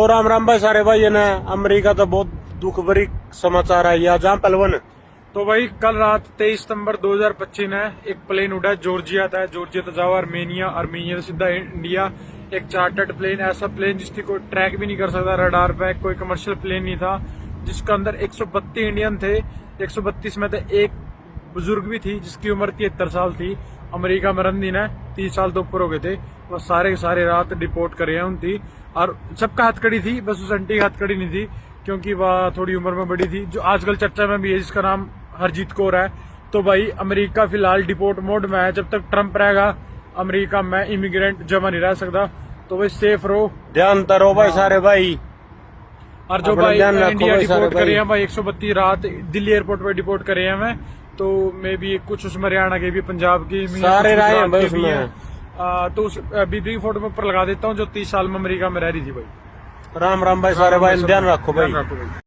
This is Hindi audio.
और राम राम भाई सारे भाई ने अमेरिका तो बहुत दुख भरी समाचार है यहाँ जहाँ पलवन। तो भाई कल रात 23 सितंबर 2025 ने एक प्लेन उड़ा जॉर्जिया था। जॉर्जिया तो जाओ आर्मेनिया, आर्मेनिया तो सीधा इंडिया। एक चार्टर्ड प्लेन, ऐसा प्लेन जिसकी कोई ट्रैक भी नहीं कर सकता रडार पे, कोई कमर्शियल प्लेन नहीं था, जिसके अंदर 132 इंडियन थे। 132 में से एक बुजुर्ग भी थी जिसकी उम्र 73 साल थी। अमेरिका में रंदी ने 30 साल तो ऊपर हो गए थे। वो सारे सारे रात डिपोर्ट करे हैं उनकी, और सबका हथकड़ी थी, बस उस आंटी की हथकड़ी नहीं थी क्योंकि वह थोड़ी उम्र में बड़ी थी, जो आजकल चर्चा में भी है, जिसका नाम हरजीत कौर है। तो भाई अमेरिका फिलहाल डिपोर्ट मोड में है। जब तक ट्रंप रहेगा अमेरिका में इमिग्रेंट जमा नहीं रह सकता। तो भाई सेफ रहो, ध्यान करो भाई सारे भाई। और जो भाई इंडिया डिपोर्ट करे हैं भाई 132 रात दिल्ली एयरपोर्ट पर डिपोर्ट करे हैं मैं, तो मे भी कुछ उसमें हरियाणा के भी, पंजाब की सारे राय हैं भाई उसमें। तो उस बीबी फोटो में ऊपर लगा देता हूँ जो 30 साल में अमेरिका में रह रही थी भाई। राम राम भाई सारे भाई, ध्यान रखो भाई।